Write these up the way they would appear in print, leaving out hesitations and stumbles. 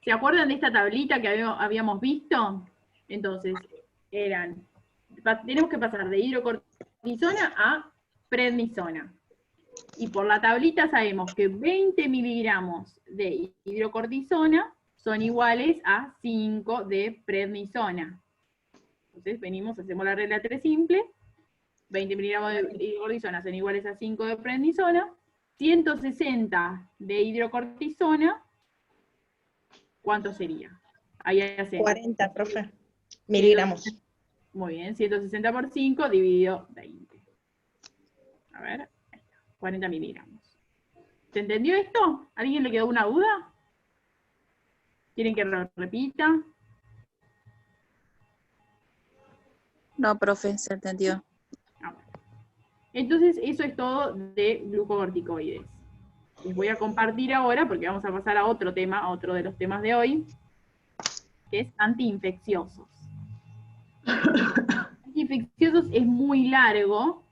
¿Se acuerdan de esta tablita que habíamos visto? Entonces, tenemos que pasar de hidrocortisona a prednisona. Y por la tablita sabemos que 20 miligramos de hidrocortisona son iguales a 5 de prednisona. Entonces venimos, hacemos la regla 3 simple, 20 miligramos de hidrocortisona son iguales a 5 de prednisona, 160 de hidrocortisona, ¿cuánto sería? Ahí hacemos. 40, profe, miligramos. Muy bien, 160 por 5 dividido 20. A ver, ahí está, 40 miligramos. ¿Se entendió esto? ¿A alguien le quedó una duda? ¿Quieren que lo repita? No, profe, se entendió. Entonces, eso es todo de glucocorticoides. Les voy a compartir ahora, porque vamos a pasar a otro tema, a otro de los temas de hoy, que es antiinfecciosos. Antiinfecciosos es muy largo,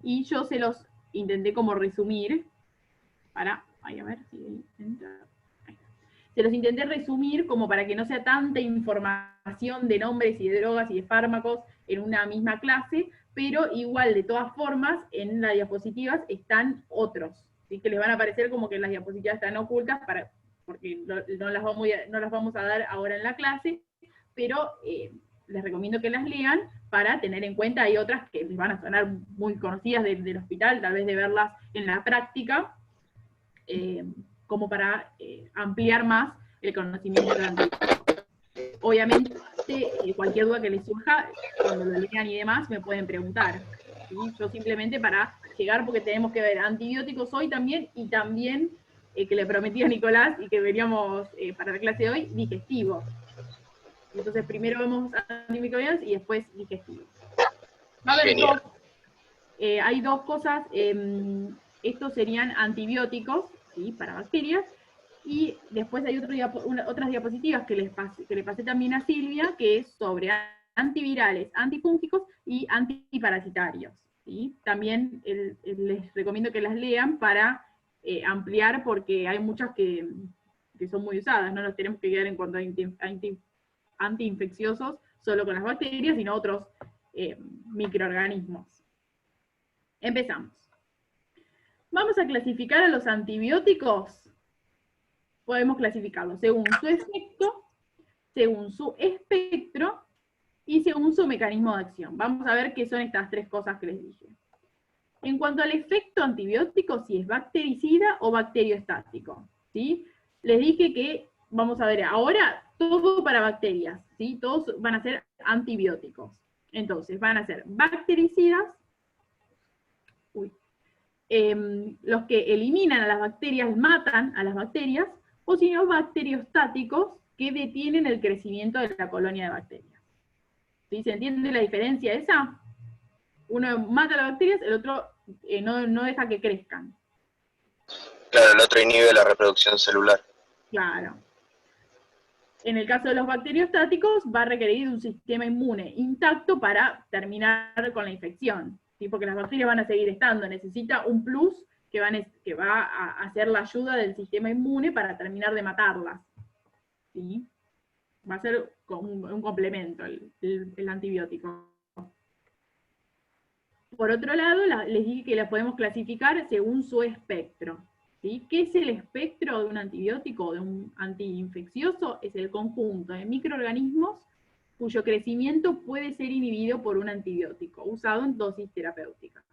y yo se los intenté como resumir, se los intenté resumir como para que no sea tanta información de nombres y de drogas y de fármacos en una misma clase, pero igual, de todas formas, en las diapositivas están otros, ¿sí? Que les van a aparecer como que las diapositivas están ocultas, porque no las vamos a dar ahora en la clase, pero les recomiendo que las lean para tener en cuenta. Hay otras que les van a sonar muy conocidas del hospital, tal vez de verlas en la práctica, como para ampliar más el conocimiento de la antibióticos. Obviamente, cualquier duda que les surja, cuando lo lean y demás, me pueden preguntar. ¿Sí? Yo simplemente para llegar, porque tenemos que ver antibióticos hoy también, y también, que le prometí a Nicolás, y que veríamos para la clase de hoy, digestivos. Entonces primero vemos antimicrobianos y después digestivos. Va a haber hay dos cosas, estos serían antibióticos, ¿sí? Para bacterias, y después hay otras diapositivas que le pasé también a Silvia, que es sobre antivirales, antifúngicos y antiparasitarios. ¿Sí? También les recomiendo que las lean para ampliar, porque hay muchas que son muy usadas, no nos tenemos que quedar en cuanto a antiinfecciosos solo con las bacterias, sino otros microorganismos. Empezamos. Vamos a clasificar a los antibióticos. Podemos clasificarlos según su efecto, según su espectro y según su mecanismo de acción. Vamos a ver qué son estas tres cosas que les dije. En cuanto al efecto antibiótico, si es bactericida o bacteriostático, ¿sí? Les dije que, vamos a ver ahora, todo para bacterias, ¿sí? Todos van a ser antibióticos. Entonces, van a ser bactericidas, los que eliminan a las bacterias, matan a las bacterias, o si no, bacteriostáticos, que detienen el crecimiento de la colonia de bacterias. ¿Sí? ¿Se entiende la diferencia esa? Uno mata a las bacterias, el otro no deja que crezcan. Claro, el otro inhibe la reproducción celular. Claro. En el caso de los bacteriostáticos, va a requerir un sistema inmune intacto para terminar con la infección, ¿sí? Porque las bacterias van a seguir estando, necesita un plus que va a hacer la ayuda del sistema inmune para terminar de matarlas. ¿Sí? Va a ser como un complemento el antibiótico. Por otro lado, les dije que las podemos clasificar según su espectro. ¿Sí? ¿Qué es el espectro de un antibiótico o de un antiinfeccioso? Es el conjunto de microorganismos cuyo crecimiento puede ser inhibido por un antibiótico, usado en dosis terapéuticas.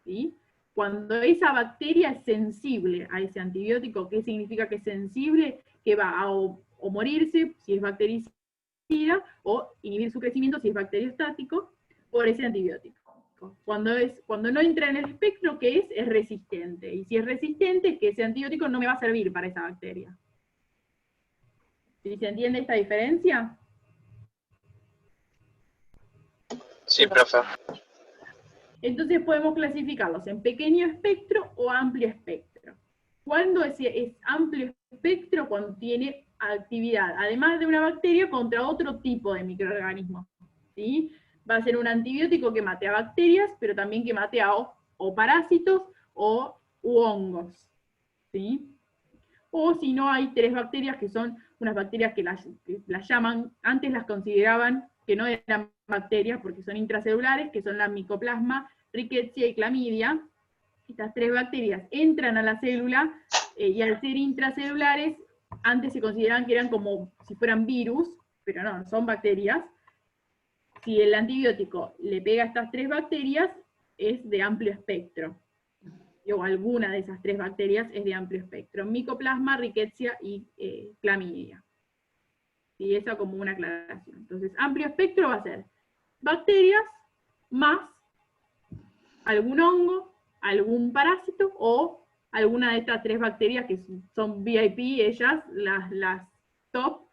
¿Sí? Cuando esa bacteria es sensible a ese antibiótico, ¿qué significa que es sensible? Que va a o morirse, si es bactericida, o inhibir su crecimiento, si es bacteriostático, por ese antibiótico. Cuando no entra en el espectro, ¿qué es? Es resistente. Y si es resistente, es que ese antibiótico no me va a servir para esa bacteria. ¿Sí se entiende esta diferencia? Sí, profe. Entonces podemos clasificarlos en pequeño espectro o amplio espectro. Cuando es amplio espectro, cuando tiene actividad, además de una bacteria, contra otro tipo de microorganismos. ¿Sí? Va a ser un antibiótico que mate a bacterias, pero también que mate a o parásitos u hongos. ¿Sí? o si no hay 3 bacterias que son unas bacterias que las llaman, antes las consideraban que no eran bacterias porque son intracelulares, que son la Mycoplasma, Rickettsia y Clamidia. Estas 3 bacterias entran a la célula y al ser intracelulares, antes se consideraban que eran como si fueran virus, pero no, son bacterias. Si el antibiótico le pega a estas 3 bacterias, es de amplio espectro. O alguna de esas 3 bacterias es de amplio espectro. Mycoplasma, Rickettsia y Clamidia. Y eso como una aclaración. Entonces, amplio espectro va a ser bacterias más algún hongo, algún parásito, o alguna de estas 3 bacterias que son VIP, ellas, las top,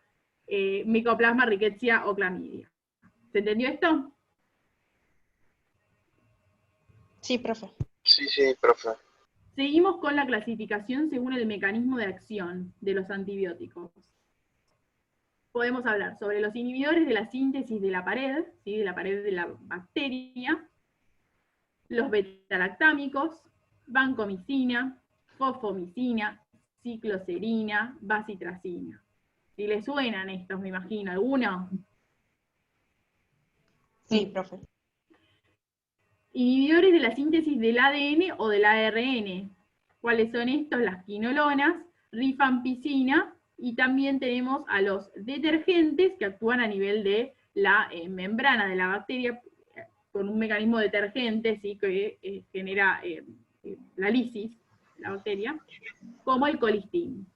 Mycoplasma, Rickettsia o Clamidia. ¿Se entendió esto? Sí, profe. Sí, profe. Seguimos con la clasificación según el mecanismo de acción de los antibióticos. Podemos hablar sobre los inhibidores de la síntesis de la pared, ¿sí? De la pared de la bacteria, los betalactámicos, vancomicina, fosfomicina, cicloserina, bacitracina. Si les suenan estos, me imagino, ¿alguno? Sí, profe. Inhibidores de la síntesis del ADN o del ARN. ¿Cuáles son estos? Las quinolonas, rifampicina, y también tenemos a los detergentes que actúan a nivel de la membrana de la bacteria con un mecanismo detergente, ¿sí? Que genera la lisis de la bacteria, como el colistin.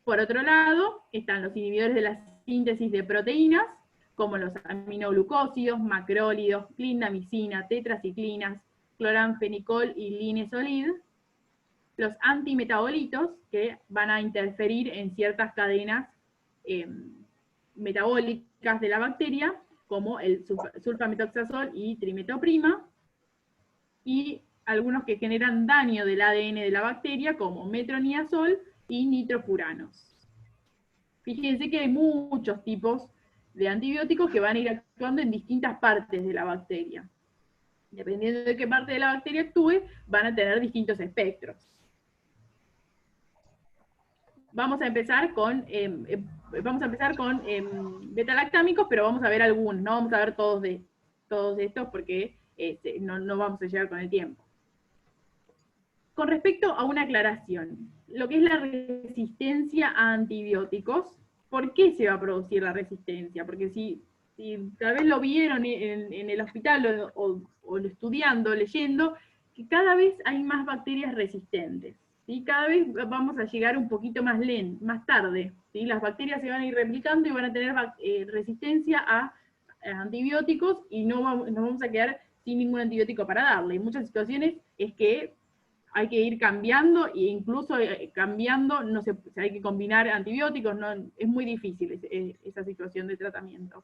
Por otro lado, están los inhibidores de la síntesis de proteínas, como los aminoglucósidos, macrólidos, clindamicina, tetraciclinas, cloranfenicol y linesolid, los antimetabolitos, que van a interferir en ciertas cadenas metabólicas de la bacteria, como el sulfametoxazol y trimetoprima, y algunos que generan daño del ADN de la bacteria, como metronidazol y nitrofuranos. Fíjense que hay muchos tipos de antibióticos que van a ir actuando en distintas partes de la bacteria. Dependiendo de qué parte de la bacteria actúe, van a tener distintos espectros. Vamos a empezar con betalactámicos, pero vamos a ver algunos, no vamos a ver todos estos porque no vamos a llegar con el tiempo. Con respecto a una aclaración, lo que es la resistencia a antibióticos, ¿por qué se va a producir la resistencia? Porque si tal vez lo vieron en el hospital o estudiando, leyendo, que cada vez hay más bacterias resistentes. ¿Sí? Cada vez vamos a llegar un poquito más tarde. ¿Sí? Las bacterias se van a ir replicando y van a tener resistencia a antibióticos y nos vamos a quedar sin ningún antibiótico para darle. En muchas situaciones es que hay que ir cambiando, e incluso cambiando, no se hay que combinar antibióticos, es muy difícil esa situación de tratamiento.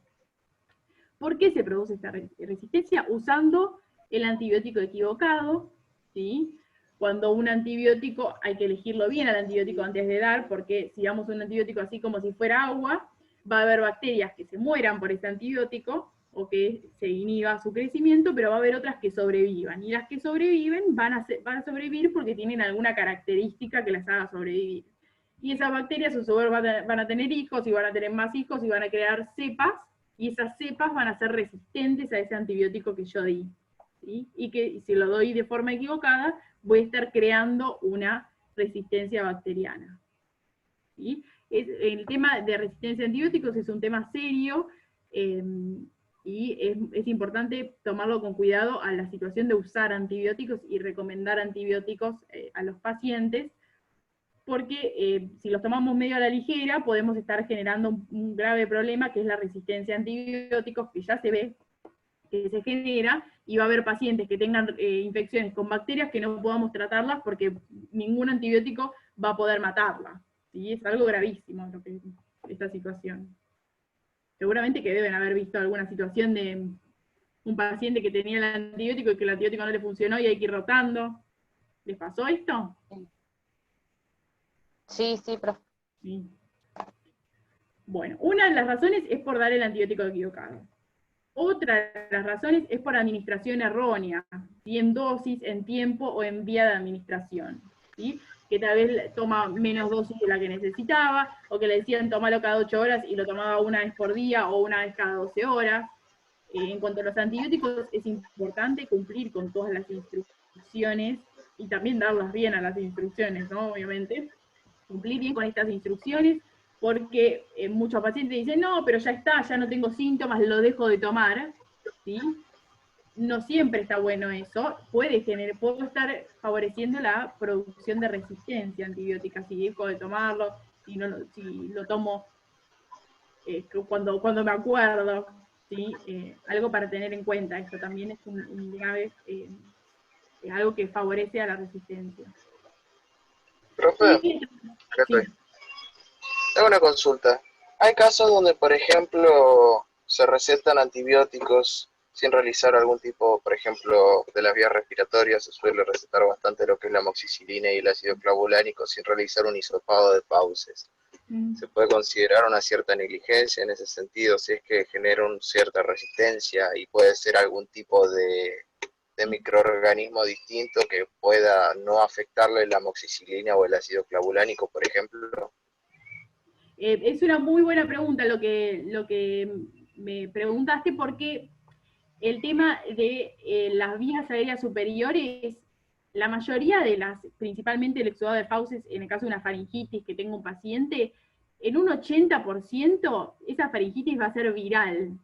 ¿Por qué se produce esta resistencia? Usando el antibiótico equivocado, ¿sí? Cuando un antibiótico, hay que elegirlo bien al antibiótico antes de dar, porque si damos un antibiótico así como si fuera agua, va a haber bacterias que se mueran por ese antibiótico, o que se inhiba su crecimiento, pero va a haber otras que sobrevivan. Y las que sobreviven van a sobrevivir porque tienen alguna característica que las haga sobrevivir. Y esas bacterias a su vez van a tener hijos, y van a tener más hijos, y van a crear cepas, y esas cepas van a ser resistentes a ese antibiótico que yo di. ¿Sí? Y que si lo doy de forma equivocada, voy a estar creando una resistencia bacteriana. ¿Sí? El tema de resistencia a antibióticos es un tema serio, y es importante tomarlo con cuidado a la situación de usar antibióticos y recomendar antibióticos a los pacientes, porque si los tomamos medio a la ligera, podemos estar generando un grave problema, que es la resistencia a antibióticos, que ya se ve que se genera, y va a haber pacientes que tengan infecciones con bacterias que no podamos tratarlas porque ningún antibiótico va a poder matarlas. ¿Sí? Es algo gravísimo esta situación. Seguramente que deben haber visto alguna situación de un paciente que tenía el antibiótico y que el antibiótico no le funcionó y hay que ir rotando. ¿Les pasó esto? Sí, profe. Sí. Bueno, una de las razones es por dar el antibiótico equivocado. Otra de las razones es por administración errónea, ¿sí? En dosis, en tiempo o en vía de administración. ¿Sí? que tal vez toma menos dosis de la que necesitaba, o que le decían tomalo cada 8 horas y lo tomaba una vez por día o una vez cada 12 horas. En cuanto a los antibióticos, es importante cumplir con todas las instrucciones y también darlas bien a las instrucciones, ¿no? Obviamente. Cumplir bien con estas instrucciones, porque muchos pacientes dicen, no, pero ya está, ya no tengo síntomas, lo dejo de tomar, ¿sí? No siempre está bueno eso, puede estar favoreciendo la producción de resistencia antibiótica, si dejo de tomarlo, si lo tomo cuando me acuerdo, ¿sí? Algo para tener en cuenta, esto también es un grave, algo que favorece a la resistencia. Profe, Y, acá sí. estoy. Tengo una consulta. Hay casos donde, por ejemplo, se recetan antibióticos sin realizar algún tipo, por ejemplo, de las vías respiratorias, se suele recetar bastante lo que es la amoxicilina y el ácido clavulánico sin realizar un hisopado de fauces. Se puede considerar una cierta negligencia en ese sentido, si es que genera una cierta resistencia y puede ser algún tipo de microorganismo distinto que pueda no afectarle la amoxicilina o el ácido clavulánico, por ejemplo. Es una muy buena pregunta lo que me preguntaste, porque el tema de las vías aéreas superiores, la mayoría de las, principalmente el exudado de fauces, en el caso de una faringitis que tengo un paciente, en un 80% esa faringitis va a ser viral.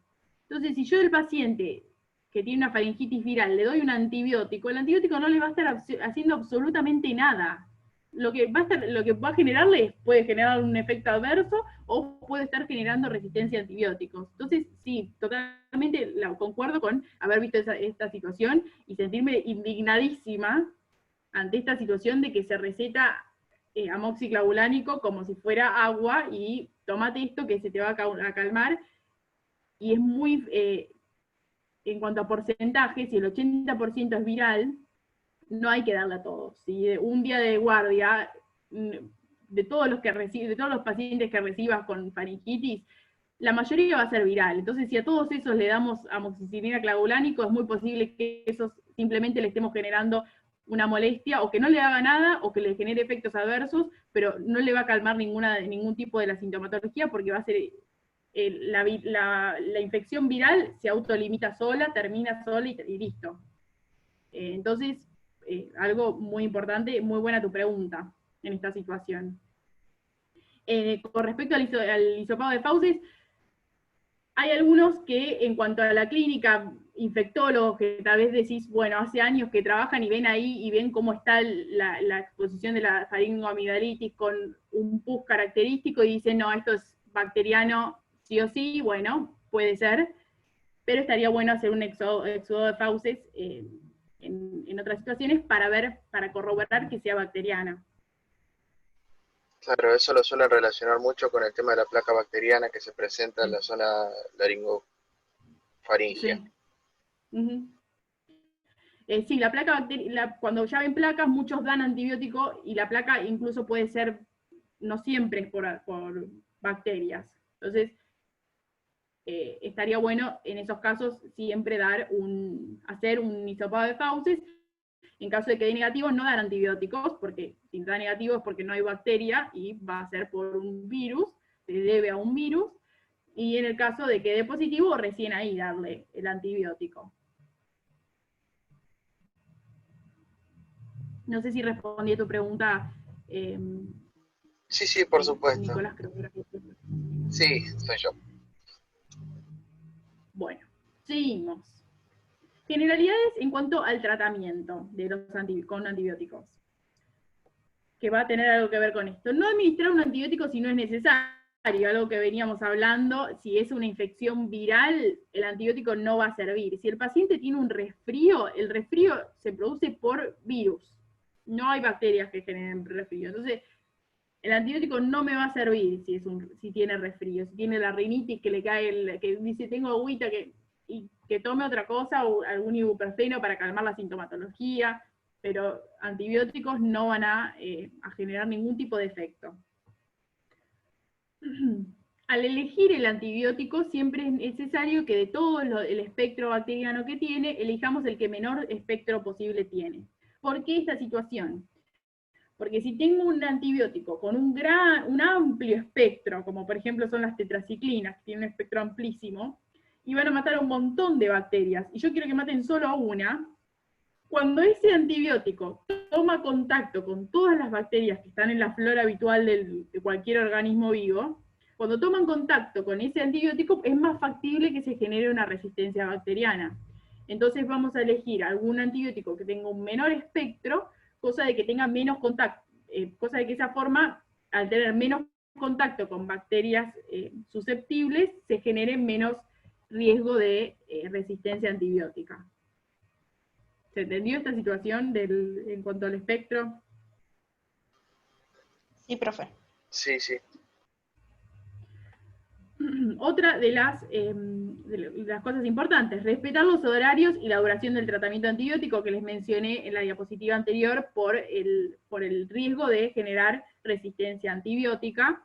Entonces, si yo del paciente que tiene una faringitis viral le doy un antibiótico, el antibiótico no le va a estar haciendo absolutamente nada. Lo que va a generarle puede generar un efecto adverso o puede estar generando resistencia a antibióticos. Entonces, sí, totalmente concuerdo con haber visto esta situación y sentirme indignadísima ante esta situación de que se receta amoxiclavulánico como si fuera agua y tómate esto que se te va a calmar. Y es muy, en cuanto a porcentaje, si el 80% es viral, no hay que darle a todos. Si un día de guardia, de todos los pacientes que recibas con faringitis, la mayoría va a ser viral. Entonces, si a todos esos le damos amoxicilina clavulánico, es muy posible que esos simplemente le estemos generando una molestia, o que no le haga nada, o que le genere efectos adversos, pero no le va a calmar ningún tipo de la sintomatología, porque va a ser la infección viral se autolimita sola, termina sola y listo. Entonces, algo muy importante, muy buena tu pregunta en esta situación. Con respecto al hisopado de fauces, hay algunos que en cuanto a la clínica, infectólogos que tal vez decís, bueno, hace años que trabajan y ven ahí y ven cómo está la exposición de la faringoamigdalitis con un pus característico y dicen, no, esto es bacteriano sí o sí, bueno, puede ser, pero estaría bueno hacer un exudo de fauces en otras situaciones para corroborar que sea bacteriana. Claro, eso lo suelen relacionar mucho con el tema de la placa bacteriana que se presenta en la zona laringofaringea. Sí. Sí, la placa cuando ya ven placas, muchos dan antibiótico y la placa incluso puede ser, no siempre es por bacterias. Entonces, estaría bueno en esos casos siempre hacer un hisopado de fauces. En caso de que dé negativo, no dar antibióticos, porque si da negativo es porque no hay bacteria y va a ser por un virus, se debe a un virus. Y en el caso de que dé positivo, recién ahí darle el antibiótico. No sé si respondí a tu pregunta. Sí, por supuesto. Nicolás, creo que era. Sí, soy yo. Bueno, seguimos. Generalidades en cuanto al tratamiento de con antibióticos, que va a tener algo que ver con esto. No administrar un antibiótico si no es necesario, algo que veníamos hablando. Si es una infección viral, el antibiótico no va a servir. Si el paciente tiene un resfrío, el resfrío se produce por virus. No hay bacterias que generen resfrío. Entonces, el antibiótico no me va a servir si tiene resfrío. Si tiene la rinitis que le cae, que dice tengo agüita, y que tome otra cosa, o algún ibuprofeno para calmar la sintomatología, pero antibióticos no van a generar ningún tipo de efecto. Al elegir el antibiótico, siempre es necesario que de todo el espectro bacteriano que tiene, elijamos el que menor espectro posible tiene. ¿Por qué esta situación? Porque si tengo un antibiótico con un amplio espectro, como por ejemplo son las tetraciclinas, que tienen un espectro amplísimo, y van a matar a un montón de bacterias, y yo quiero que maten solo a una, cuando ese antibiótico toma contacto con todas las bacterias que están en la flora habitual de cualquier organismo vivo, cuando toman contacto con ese antibiótico es más factible que se genere una resistencia bacteriana. Entonces vamos a elegir algún antibiótico que tenga un menor espectro, cosa de que tenga menos contacto, cosa de que esa forma, al tener menos contacto con bacterias susceptibles, se genere menos riesgo de resistencia antibiótica. ¿Se entendió esta situación en cuanto al espectro? Sí, profe. Sí, sí. Otra de las cosas importantes, respetar los horarios y la duración del tratamiento antibiótico que les mencioné en la diapositiva anterior por el riesgo de generar resistencia antibiótica.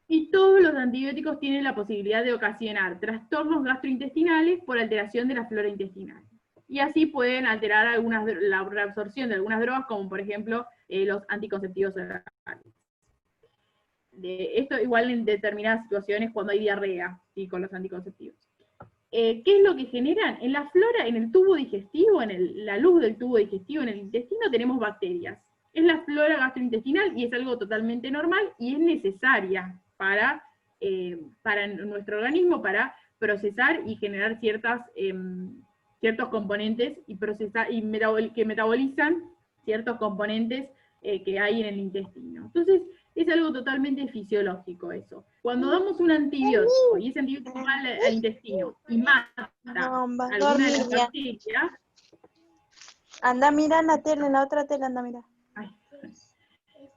Y todos los antibióticos tienen la posibilidad de ocasionar trastornos gastrointestinales por alteración de la flora intestinal. Y así pueden alterar la reabsorción de algunas drogas, como por ejemplo los anticonceptivos orales. Esto igual en determinadas situaciones cuando hay diarrea, ¿sí? Con los anticonceptivos. ¿Qué es lo que generan? En la flora, en el tubo digestivo, la luz del tubo digestivo, en el intestino, tenemos bacterias. Es la flora gastrointestinal y es algo totalmente normal y es necesaria para nuestro organismo, para procesar y generar ciertos componentes que metabolizan ciertos componentes que hay en el intestino. Entonces, es algo totalmente fisiológico eso. Cuando damos un antibiótico, y ese antibiótico va al intestino y mata alguna de las bacterias. Anda, mira en la tele, en la otra tele, anda, mira.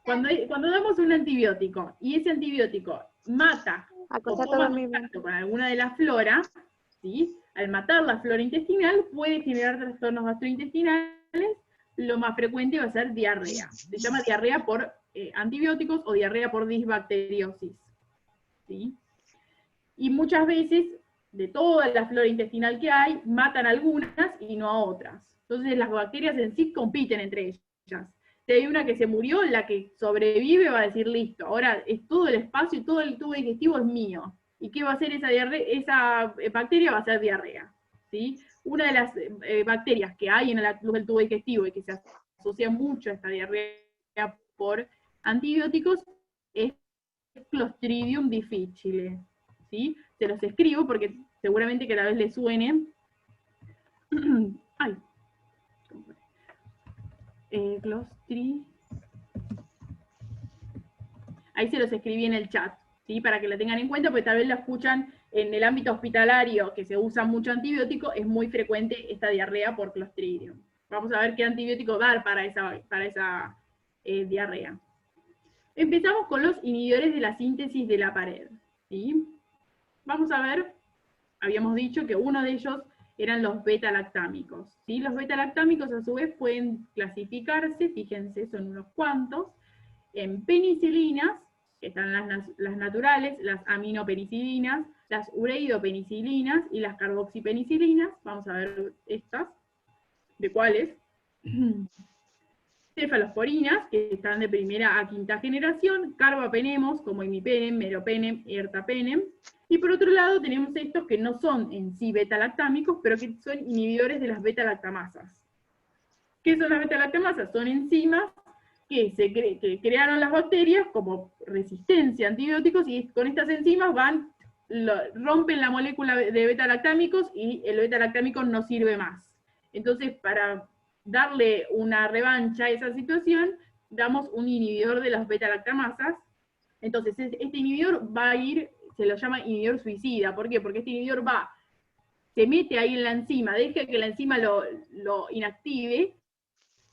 Cuando damos un antibiótico, y ese antibiótico mata o toma contacto con alguna de las floras, ¿sí? Al matar la flora intestinal puede generar trastornos gastrointestinales. Lo más frecuente va a ser diarrea. Se llama diarrea por antibióticos o diarrea por disbacteriosis. ¿Sí? Y muchas veces, de toda la flora intestinal que hay, matan algunas y no a otras. Entonces las bacterias en sí compiten entre ellas. Si hay una que se murió, la que sobrevive va a decir, listo, ahora es todo el espacio y todo el tubo digestivo es mío. ¿Y qué va a hacer esa bacteria? Va a ser diarrea. ¿Sí? Una de las bacterias que hay en la luz del tubo digestivo y que se asocia mucho a esta diarrea por antibióticos es Clostridium difficile. ¿Sí? Se los escribo porque seguramente que a la vez les suene. Ay. Ahí se los escribí en el chat, ¿sí? Para que lo tengan en cuenta, porque tal vez lo escuchan en el ámbito hospitalario, que se usa mucho antibiótico, es muy frecuente esta diarrea por Clostridium. Vamos a ver qué antibiótico dar para esa diarrea. Empezamos con los inhibidores de la síntesis de la pared, ¿sí? Vamos a ver, habíamos dicho que uno de ellos eran los beta-lactámicos, ¿sí? Los beta-lactámicos a su vez pueden clasificarse, fíjense, son unos cuantos, en penicilinas, que están las naturales, las aminopenicilinas, las ureidopenicilinas y las carboxipenicilinas. Vamos a ver estas, de cuáles. Cefalosporinas, que están de primera a quinta generación, carbapenemos, como imipenem, meropenem, ertapenem, y por otro lado tenemos estos que no son en sí beta-lactámicos, pero que son inhibidores de las beta-lactamasas. ¿Qué son las beta-lactamasas? Son enzimas que crearon las bacterias como resistencia a antibióticos, y con estas enzimas rompen la molécula de beta-lactámicos y el beta-lactámico no sirve más. Entonces, para darle una revancha a esa situación, damos un inhibidor de las beta-lactamasas. Entonces, este inhibidor va a ir, se lo llama inhibidor suicida. ¿Por qué? Porque este inhibidor se mete ahí en la enzima, deja que la enzima lo inactive,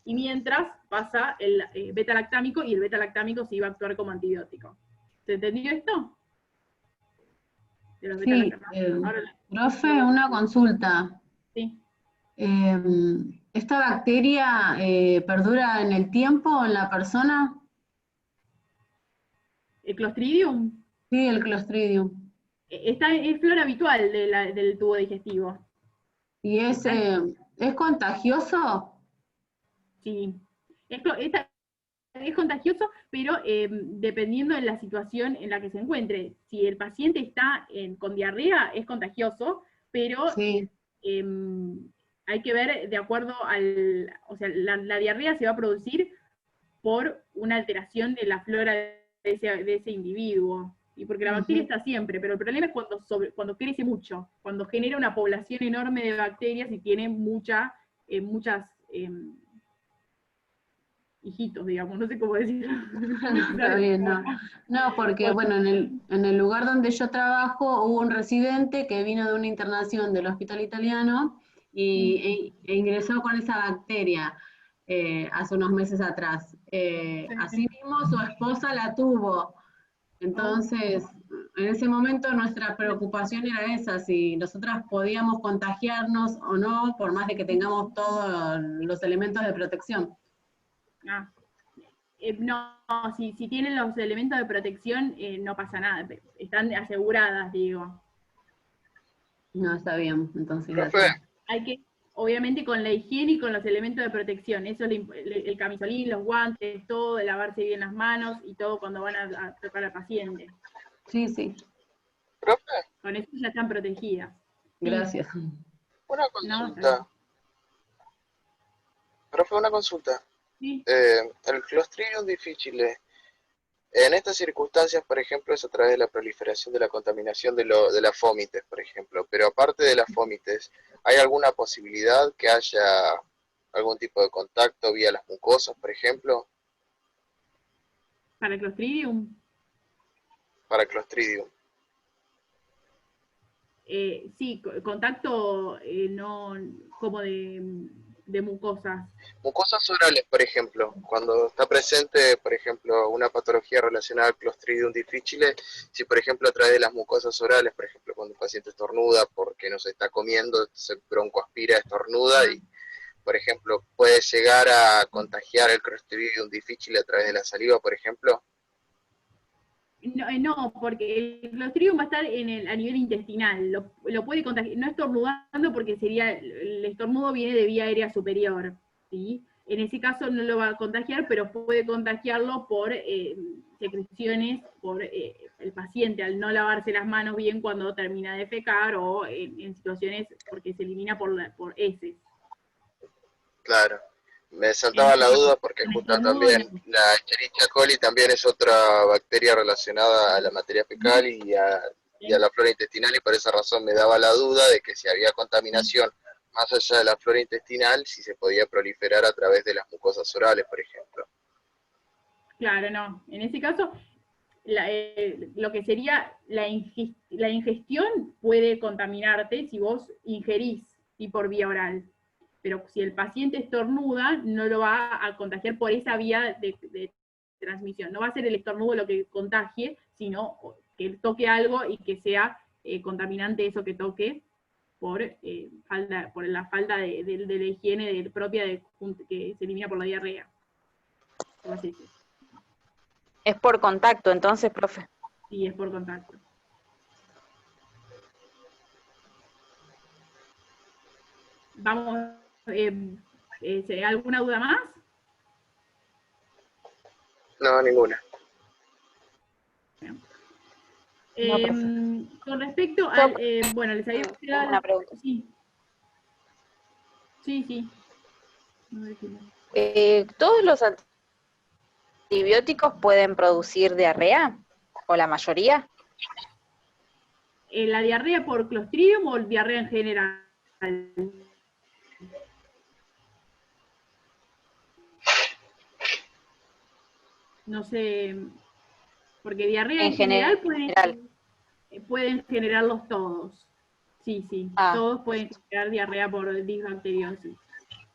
y mientras pasa el beta-lactámico, y el beta-lactámico sí va a actuar como antibiótico. ¿Se entendió esto? Sí, profe, una consulta. Sí. ¿Esta bacteria perdura en el tiempo en la persona? ¿El Clostridium? Sí, el Clostridium. Es flora habitual del tubo digestivo. ¿Y es contagioso? Sí. Es contagioso, pero dependiendo de la situación en la que se encuentre. Si el paciente está con diarrea, es contagioso, pero Sí, hay que ver de acuerdo o sea, la diarrea se va a producir por una alteración de la flora de ese individuo. Y porque la bacteria está siempre, pero el problema es cuando crece mucho, cuando genera una población enorme de bacterias y tiene muchas hijitos, digamos, no sé cómo decirlo. está bien, no. No, porque bueno, en el lugar donde yo trabajo hubo un residente que vino de una internación del hospital italiano e ingresó con esa bacteria hace unos meses atrás. Asimismo, su esposa la tuvo. Entonces, en ese momento nuestra preocupación era esa, si nosotras podíamos contagiarnos o no, por más de que tengamos todos los elementos de protección. Ah, no, si tienen los elementos de protección, no pasa nada, están aseguradas, digo. No, está bien, entonces Profe, gracias. Hay que, obviamente con la higiene y con los elementos de protección, eso es el camisolín, los guantes, todo, de lavarse bien las manos y todo cuando van a tocar al paciente. Sí, sí, profe, Con eso ya están protegidas. Sí. gracias. una No, consulta. Profe, una consulta. sí. El Clostridium difficile, en estas circunstancias, por ejemplo, es a través de la proliferación de la contaminación de las fómites, por ejemplo. Pero aparte de las fómites, ¿hay alguna posibilidad que haya algún tipo de contacto vía las mucosas, por ejemplo, Para el Clostridium, para Clostridium? sí, contacto no como de mucosas. Mucosas orales, por ejemplo, cuando está presente, por ejemplo, una patología relacionada al Clostridium difficile, si por ejemplo a través de las mucosas orales, por ejemplo, cuando un paciente estornuda porque no se está comiendo, se broncoaspira, estornuda y, por ejemplo, puede llegar a contagiar el Clostridium difficile a través de la saliva, por ejemplo. No, porque el Clostridium va a estar a nivel intestinal, lo puede contagiar, no estornudando porque el estornudo viene de vía aérea superior, ¿sí? En ese caso no lo va a contagiar, pero puede contagiarlo por secreciones, por el paciente al no lavarse las manos bien cuando termina de defecar o en situaciones porque se elimina por heces. Claro. Me En saltaba ese la caso, duda porque con justo estornudo también no. la Escherichia coli también es otra bacteria relacionada a la materia fecal y a la flora intestinal, y por esa razón me daba la duda de que si había contaminación más allá de la flora intestinal, si se podía proliferar a través de las mucosas orales, por ejemplo. Claro, no. En ese caso, lo que sería la ingestión puede contaminarte si vos ingerís y por vía oral. Pero si el paciente estornuda, no lo va a contagiar por esa vía de transmisión. No va a ser el estornudo lo que contagie, sino que toque algo y que sea contaminante eso que toque por la falta de la higiene propia que se elimina por la diarrea. Por así decirlo. Es por contacto, entonces, profe. Sí, es por contacto. Vamos, ¿alguna duda más? No, ninguna. No, profe. Con respecto al, bueno, les había Tengo una pregunta. Sí. Sí. ¿Todos los antibióticos pueden producir diarrea? ¿O la mayoría? ¿La diarrea por Clostridium o diarrea en general? No sé, porque diarrea en general pueden generarlos todos. Sí, todos pueden generar diarrea por disbacteriosis.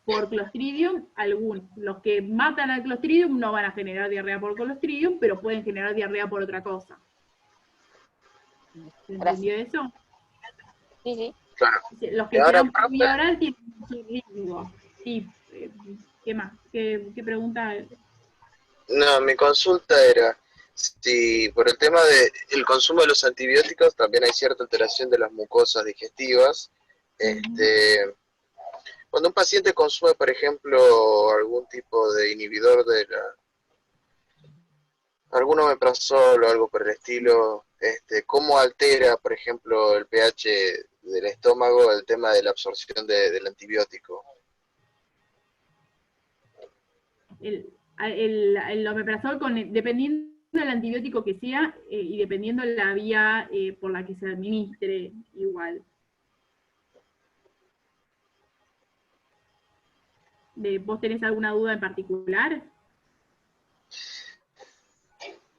Por Clostridium, algunos. Los que matan al Clostridium no van a generar diarrea por Clostridium, pero pueden generar diarrea por otra cosa. ¿Se entendió eso? Sí. Claro. Los que se dan por vía oral tienen mucho riesgo. Sí, ¿qué más? ¿Qué pregunta? No, mi consulta era si por el tema del consumo de los antibióticos también hay cierta alteración de las mucosas digestivas, Cuando un paciente consume, por ejemplo, algún tipo de inhibidor algún omeprazol o algo por el estilo, ¿cómo altera, por ejemplo, el pH del estómago el tema de la absorción del antibiótico? El omeprazol, dependiendo del antibiótico que sea y dependiendo la vía por la que se administre, igual. ¿Vos tenés alguna duda en particular?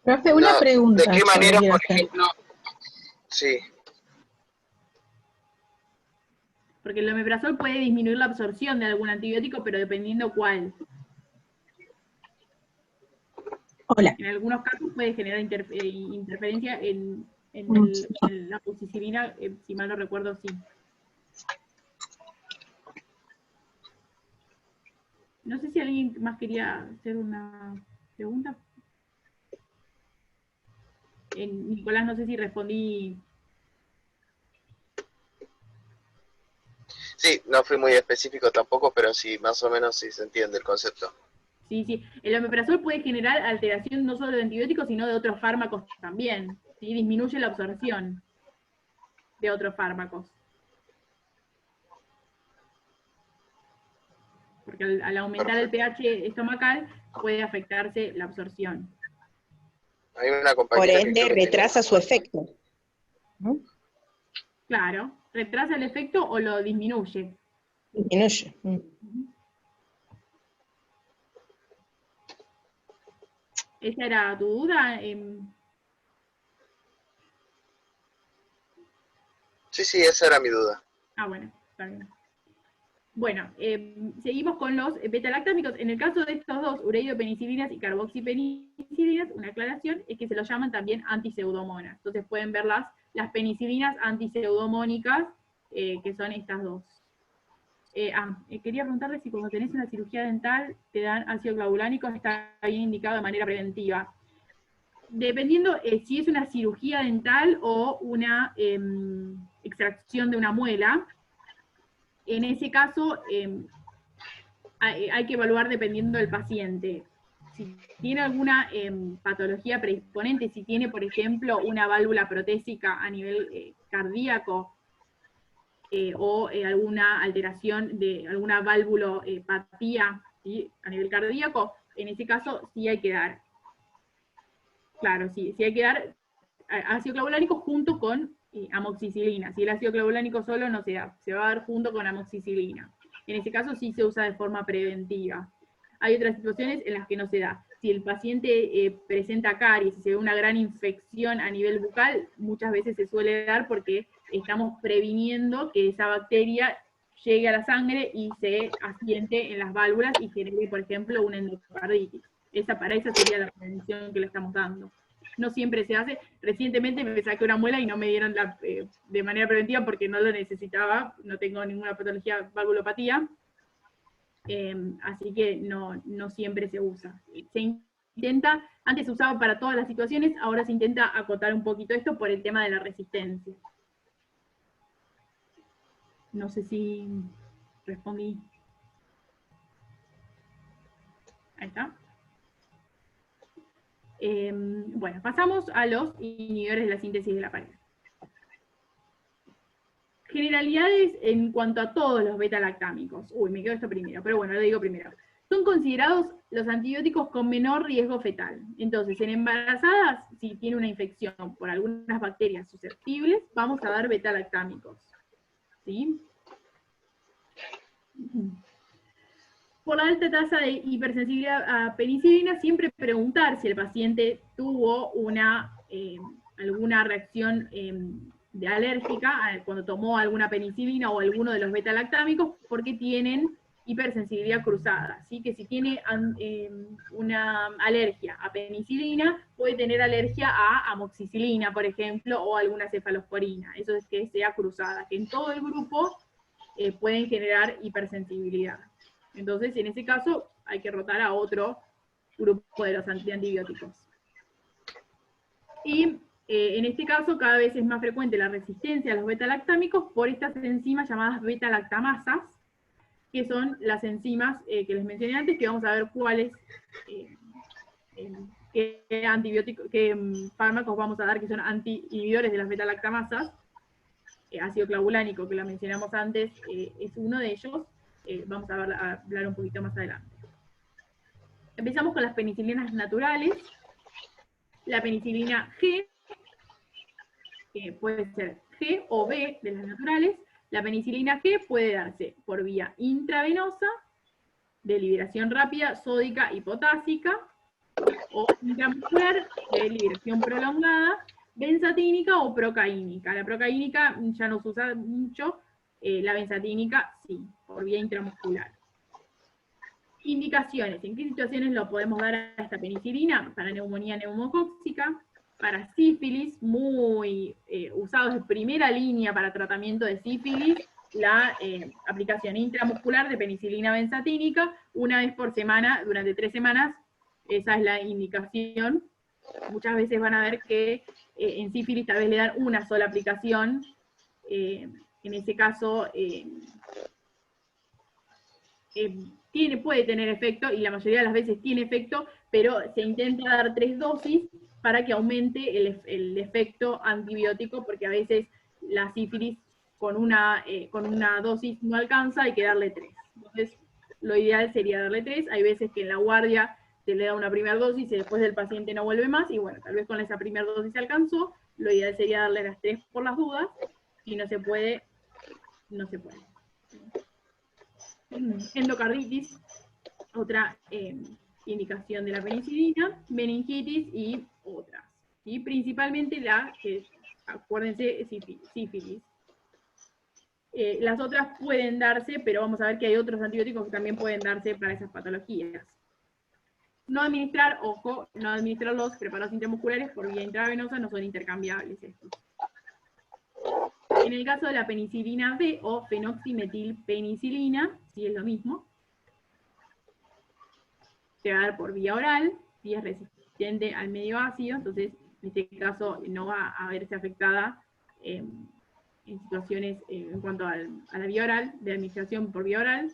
Profe, una pregunta. ¿De qué manera, quiero por hacer. ejemplo? Sí. Porque el omeprazol puede disminuir la absorción de algún antibiótico, pero dependiendo cuál. Hola. En algunos casos puede generar interferencia en la amoxicilina, si mal no recuerdo, sí. No sé si alguien más quería hacer una pregunta. Nicolás, no sé si respondí. Sí, no fui muy específico tampoco, pero sí, más o menos sí se entiende el concepto. Sí, sí. El omeprazol puede generar alteración no solo de antibióticos, sino de otros fármacos también. ¿Sí? Disminuye la absorción de otros fármacos. Porque al aumentar el pH estomacal puede afectarse la absorción. Hay una Por compañera que ende, creo que retrasa su efecto. ¿No? Claro, ¿retrasa el efecto o lo disminuye? Disminuye. ¿Esa era tu duda? Sí, esa era mi duda. Ah, bueno, está bien. Bueno, seguimos con los beta-lactámicos. En el caso de estos dos, ureidopenicilinas y carboxipenicilinas, una aclaración es que se los llaman también antiseudomonas. Entonces pueden ver las penicilinas antiseudomónicas, que son estas dos. Quería preguntarle si cuando tenés una cirugía dental te dan ácido clavulánico, está bien indicado de manera preventiva. Dependiendo si es una cirugía dental o una extracción de una muela, en ese caso hay que evaluar dependiendo del paciente. Si tiene alguna patología predisponente, si tiene, por ejemplo, una válvula protésica a nivel cardíaco, o alguna alteración de alguna valvulopatía, ¿sí? A nivel cardíaco, en ese caso sí hay que dar. Claro, sí hay que dar ácido clavulánico junto con amoxicilina. Si el ácido clavulánico solo no se da, se va a dar junto con amoxicilina. En ese caso sí se usa de forma preventiva. Hay otras situaciones en las que no se da. Si el paciente presenta caries, si se ve una gran infección a nivel bucal, muchas veces se suele dar porque estamos previniendo que esa bacteria llegue a la sangre y se asiente en las válvulas y genere, por ejemplo, una endocarditis. Para esa sería la prevención que le estamos dando. No siempre se hace. Recientemente me saqué una muela y no me dieron de manera preventiva porque no lo necesitaba, no tengo ninguna patología, valvulopatía, así que no siempre se usa. Se intenta, antes se usaba para todas las situaciones, ahora se intenta acotar un poquito esto por el tema de la resistencia. No sé si respondí. Ahí está. Bueno, pasamos a los inhibidores de la síntesis de la pared. Generalidades en cuanto a todos los beta-lactámicos. Uy, me quedo esto primero, pero bueno, lo digo primero. Son considerados los antibióticos con menor riesgo fetal. Entonces, en embarazadas, si tiene una infección por algunas bacterias susceptibles, vamos a dar beta-lactámicos. ¿Sí? Por la alta tasa de hipersensibilidad a penicilina, siempre preguntar si el paciente tuvo alguna reacción de alérgica cuando tomó alguna penicilina o alguno de los beta-lactámicos, porque tienen hipersensibilidad cruzada. Así que si tiene una alergia a penicilina, puede tener alergia a amoxicilina, por ejemplo, o alguna cefalosporina. Eso es que sea cruzada, que en todo el grupo pueden generar hipersensibilidad. Entonces, en ese caso, hay que rotar a otro grupo de los antibióticos. Y en este caso, cada vez es más frecuente la resistencia a los beta-lactámicos por estas enzimas llamadas beta-lactamasas, que son las enzimas que les mencioné antes, que vamos a ver cuáles, qué fármacos vamos a dar que son anti-inhibidores de las beta-lactamasas. Ácido clavulánico, que la mencionamos antes, es uno de ellos. Vamos a hablar un poquito más adelante. Empezamos con las penicilinas naturales. La penicilina G, que puede ser G o B de las naturales. La penicilina G puede darse por vía intravenosa, de liberación rápida, sódica y potásica, o intramuscular, de liberación prolongada, benzatínica o procaínica. La procaínica ya no se usa mucho, la benzatínica sí, por vía intramuscular. Indicaciones. ¿En qué situaciones lo podemos dar a esta penicilina? Para neumonía neumocóxica, para sífilis, muy usados de primera línea para tratamiento de sífilis, la aplicación intramuscular de penicilina benzatínica, una vez por semana, durante 3 semanas, esa es la indicación. Muchas veces van a ver que en sífilis tal vez le dan una sola aplicación, en ese caso puede tener efecto, y la mayoría de las veces tiene efecto, pero se intenta dar 3 dosis para que aumente el efecto antibiótico, porque a veces la sífilis con una dosis no alcanza, hay que darle 3. Entonces, lo ideal sería darle 3, hay veces que en la guardia se le da una primera dosis y después del paciente no vuelve más, y bueno, tal vez con esa primera dosis se alcanzó, lo ideal sería darle las 3 por las dudas, si no se puede, no se puede. Endocarditis, otra indicación de la penicilina, meningitis y otras. Y principalmente acuérdense, sífilis. Las otras pueden darse, pero vamos a ver que hay otros antibióticos que también pueden darse para esas patologías. No administrar, ojo, no administrar los preparados intramusculares por vía intravenosa, no son intercambiables estos. En el caso de la penicilina B o fenoximetilpenicilina, sí es lo mismo. Se va a dar por vía oral, si es resistente al medio ácido, entonces en este caso no va a verse afectada en situaciones en cuanto a la vía oral, de administración por vía oral.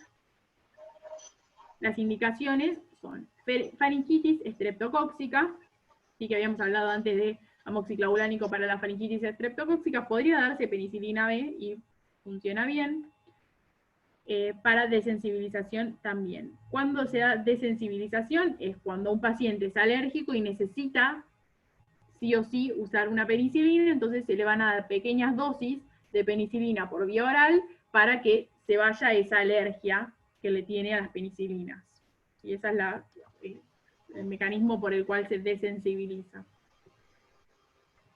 Las indicaciones son faringitis estreptocóxica, sí que habíamos hablado antes de amoxiclavulánico para la faringitis estreptocóxica, podría darse penicilina B y funciona bien. Para desensibilización también. Cuando se da desensibilización es cuando un paciente es alérgico y necesita sí o sí usar una penicilina, entonces se le van a dar pequeñas dosis de penicilina por vía oral para que se vaya esa alergia que le tiene a las penicilinas. Y ese es el mecanismo por el cual se desensibiliza.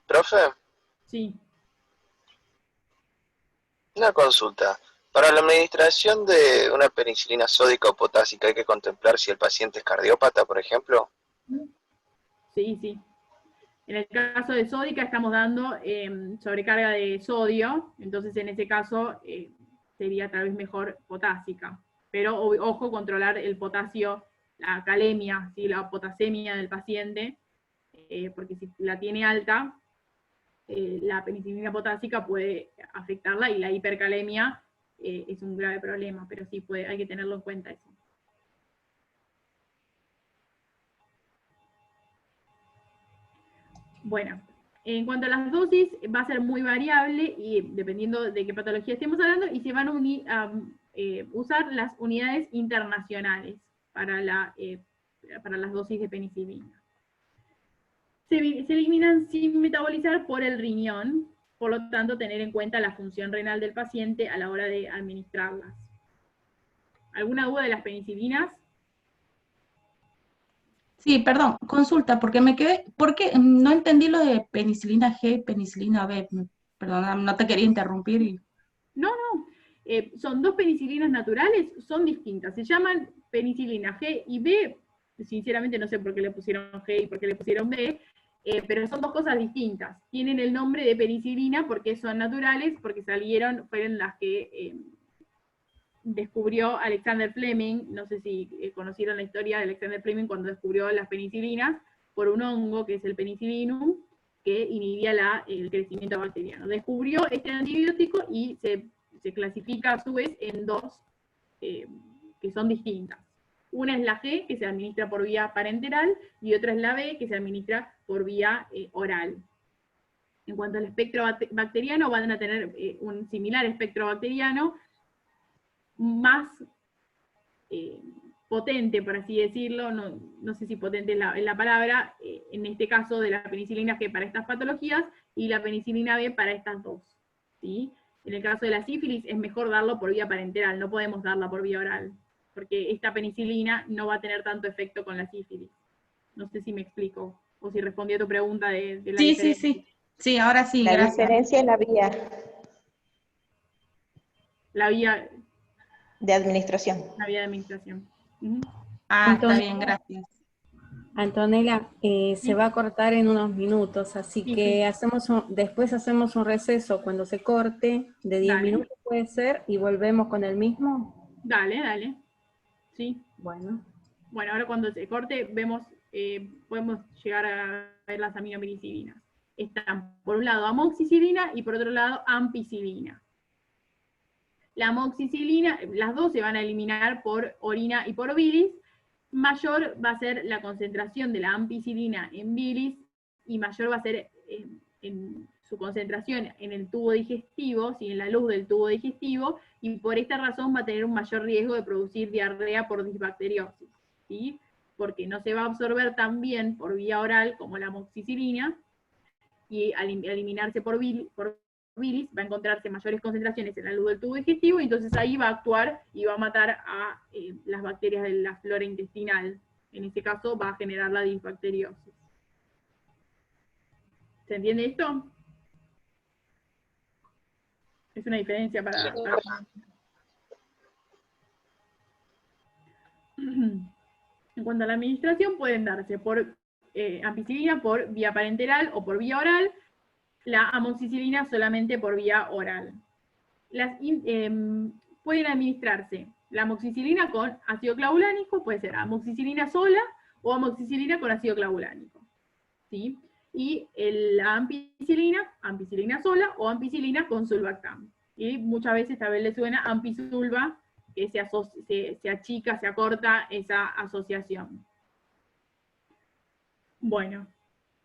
Profe, Sí. una consulta. Para la administración de una penicilina sódica o potásica hay que contemplar si el paciente es cardiópata, por ejemplo. Sí, sí. En el caso de sódica estamos dando sobrecarga de sodio, entonces en ese caso sería tal vez mejor potásica. Pero ojo, controlar el potasio, la calemia, ¿sí? La potasemia del paciente, porque si la tiene alta, la penicilina potásica puede afectarla, y la hipercalemia es un grave problema, pero sí hay que tenerlo en cuenta eso. Bueno, en cuanto a las dosis, va a ser muy variable, y dependiendo de qué patología estemos hablando, y se van a usar las unidades internacionales para las dosis de penicilina. Se eliminan sin metabolizar por el riñón, por lo tanto tener en cuenta la función renal del paciente a la hora de administrarlas. ¿Alguna duda de las penicilinas? Sí, perdón, consulta, porque me quedé, porque no entendí lo de penicilina G, penicilina B. Perdón, no te quería interrumpir. No, son 2 penicilinas naturales, son distintas. Se llaman penicilina G y B. Sinceramente no sé por qué le pusieron G y por qué le pusieron B, pero son 2 cosas distintas. Tienen el nombre de penicilina porque son naturales, porque fueron las que descubrió Alexander Fleming. No sé si conocieron la historia de Alexander Fleming cuando descubrió las penicilinas, por un hongo que es el penicillinum, que inhibía el crecimiento bacteriano. Descubrió este antibiótico y se clasifica a su vez en 2 que son distintas. Una es la G, que se administra por vía parenteral, y otra es la B, que se administra por vía oral. En cuanto al espectro bacteriano, van a tener un similar espectro bacteriano, más potente, por así decirlo, no sé si potente es la palabra, en este caso de la penicilina G para estas patologías, y la penicilina B para estas dos, ¿sí? En el caso de la sífilis es mejor darlo por vía parenteral, no podemos darla por vía oral, porque esta penicilina no va a tener tanto efecto con la sífilis. No sé si me explico, o si respondí a tu pregunta de la diferencia. Sí. Sí, ahora sí, La gracias. diferencia es la vía La vía de administración. de administración. Ujú. Ah, está Entonces, bien, gracias. Antonella, Sí. se va a cortar en unos minutos, así Sí, que sí. después hacemos un receso cuando se corte, de 10 Dale. minutos puede ser, y volvemos con el mismo. Dale. Sí. Bueno. Bueno, ahora cuando se corte, vemos, podemos llegar a ver las aminopenicilinas. Están, por un lado, amoxicilina y por otro lado, ampicilina. La amoxicilina, las dos se van a eliminar por orina y por bilis. Mayor va a ser la concentración de la ampicilina en bilis y mayor va a ser en su concentración en el tubo digestivo, ¿sí? En la luz del tubo digestivo, y por esta razón va a tener un mayor riesgo de producir diarrea por disbacteriosis, ¿sí? Porque no se va a absorber tan bien por vía oral como la amoxicilina, y al eliminarse por bilis va a encontrarse mayores concentraciones en la luz del tubo digestivo, y entonces ahí va a actuar y va a matar a las bacterias de la flora intestinal. En este caso va a generar la disbacteriosis. ¿Se entiende esto? Es una diferencia para... En cuanto a la administración, pueden darse por ampicilina por vía parenteral o por vía oral, la amoxicilina solamente por vía oral. Pueden administrarse la amoxicilina con ácido clavulánico, puede ser amoxicilina sola o amoxicilina con ácido clavulánico, ¿sí? Y la ampicilina sola o ampicilina con sulbactam. Y muchas veces tal vez le suena ampisulva, que se achica, se acorta esa asociación. Bueno,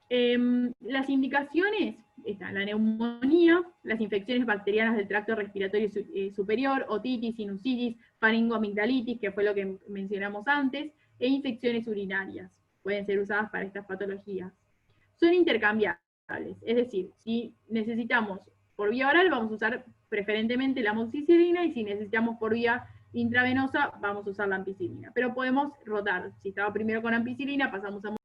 las indicaciones están la neumonía, las infecciones bacterianas del tracto respiratorio superior, otitis, sinusitis, faringoamigdalitis, que fue lo que mencionamos antes, e infecciones urinarias. Pueden ser usadas para estas patologías. Son intercambiables, es decir, si necesitamos por vía oral, vamos a usar preferentemente la amoxicilina, y si necesitamos por vía intravenosa, vamos a usar la ampicilina. Pero podemos rotar. Si estaba primero con ampicilina, pasamos a